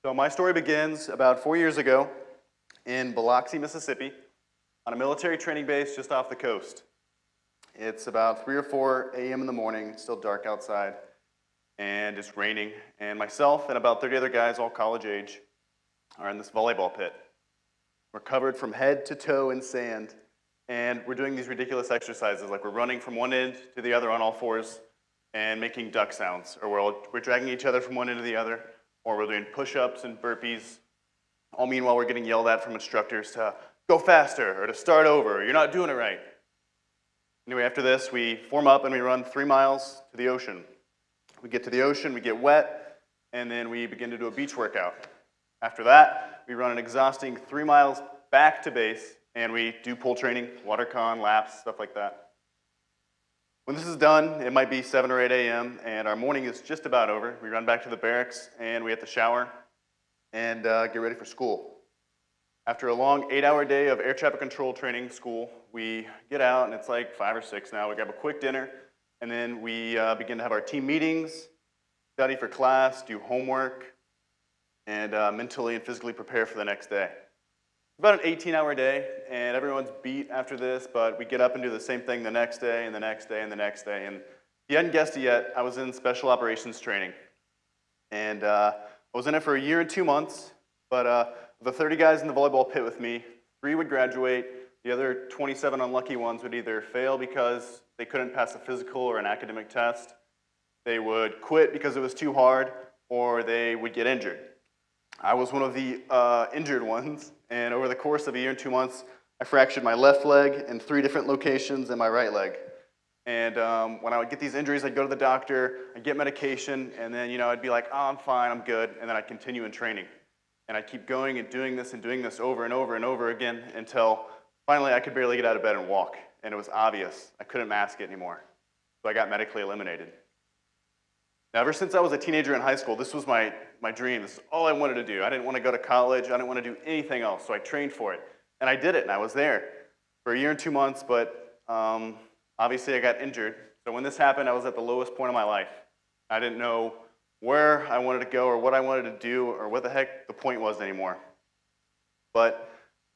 So my story begins about 4 years ago in Biloxi, Mississippi, on a military training base just off the coast. It's about 3 or 4 a.m. in the morning, it's still dark outside, and it's raining, and myself and about 30 other guys, all college age, are in this volleyball pit. We're covered from head to toe in sand, and we're doing these ridiculous exercises, like we're running from one end to the other on all fours and making duck sounds, or we're dragging each other from one end to the other, or we're doing push-ups and burpees. All meanwhile, we're getting yelled at from instructors to go faster, or to start over, or you're not doing it right. Anyway, after this, we form up and we run 3 miles to the ocean. We get to the ocean, we get wet, and then we begin to do a beach workout. After that, we run an exhausting 3 miles back to base, and we do pull training, water con, laps, stuff like that. When this is done, it might be 7 or 8 a.m., and our morning is just about over. We run back to the barracks, and we have to shower and get ready for school. After a long 8-hour day of air traffic control training school, we get out, and it's like 5 or 6 now. We grab a quick dinner, and then we begin to have our team meetings, study for class, do homework, and mentally and physically prepare for the next day. About an 18-hour day, and everyone's beat after this, but we get up and do the same thing the next day, and the next day, and the next day. And if you hadn't guessed it yet, I was in special operations training. And I was in it for 1 year and 2 months, but the 30 guys in the volleyball pit with me, 3 would graduate. The other 27 unlucky ones would either fail because they couldn't pass a physical or an academic test, they would quit because it was too hard, or they would get injured. I was one of the injured ones, and over the course of 1 year and 2 months, I fractured my left leg in 3 different locations and my right leg. And when I would get these injuries, I'd go to the doctor, I'd get medication, and then I'd be like, oh, I'm fine, I'm good, and then I'd continue in training. And I'd keep going and doing this over and over and over again until finally I could barely get out of bed and walk, and it was obvious. I couldn't mask it anymore, so I got medically eliminated. Now, ever since I was a teenager in high school, this was my dream. This is all I wanted to do. I didn't want to go to college. I didn't want to do anything else, so I trained for it. And I did it, and I was there for 1 year and 2 months, but obviously I got injured. So when this happened, I was at the lowest point of my life. I didn't know where I wanted to go or what I wanted to do or what the heck the point was anymore. But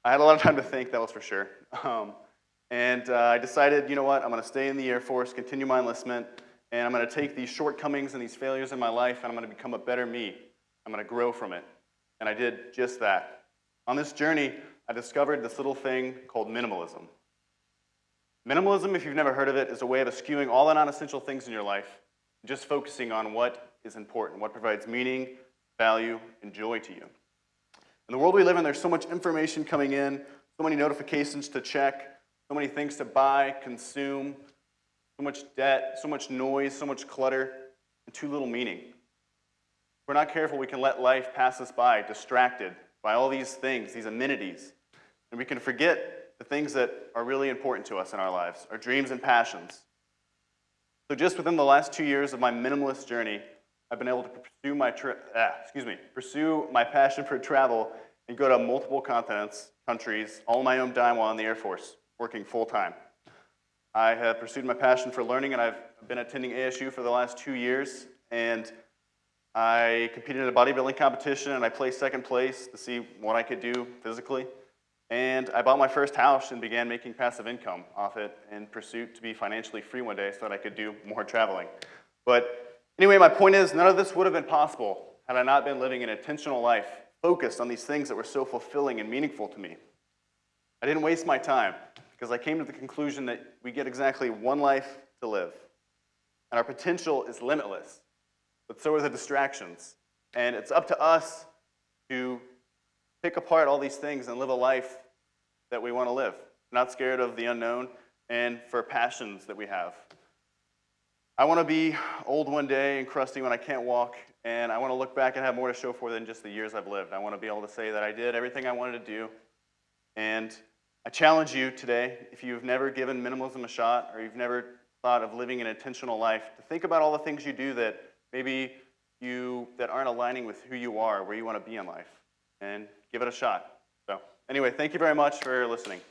I had a lot of time to think, that was for sure. I decided, you know what, I'm going to stay in the Air Force, continue my enlistment, and I'm going to take these shortcomings and these failures in my life, and I'm going to become a better me. I'm going to grow from it. And I did just that. On this journey, I discovered this little thing called minimalism. Minimalism, if you've never heard of it, is a way of eschewing all the non-essential things in your life, just focusing on what is important, what provides meaning, value, and joy to you. In the world we live in, there's so much information coming in, so many notifications to check, so many things to buy, consume, so much debt, so much noise, so much clutter, and too little meaning. If we're not careful, we can let life pass us by, distracted by all these things, these amenities, and we can forget the things that are really important to us in our lives, our dreams and passions. So just within the last 2 years of my minimalist journey, I've been able to pursue my passion for travel and go to multiple continents, countries, all on my own dime while in the Air Force, working full-time. I have pursued my passion for learning, and I've been attending ASU for the last 2 years, and I competed in a bodybuilding competition, and I placed second place to see what I could do physically. And I bought my first house and began making passive income off it in pursuit to be financially free one day so that I could do more traveling. But anyway, my point is, none of this would have been possible had I not been living an intentional life, focused on these things that were so fulfilling and meaningful to me. I didn't waste my time, because I came to the conclusion that we get exactly one life to live. And our potential is limitless, but so are the distractions. And it's up to us to pick apart all these things and live a life that we want to live, not scared of the unknown, and for passions that we have. I want to be old one day and crusty when I can't walk, and I want to look back and have more to show for than just the years I've lived. I want to be able to say that I did everything I wanted to do, and I challenge you today, if you've never given minimalism a shot, or you've never thought of living an intentional life, to think about all the things you do that maybe that aren't aligning with who you are, where you want to be in life, and give it a shot. So anyway, thank you very much for listening.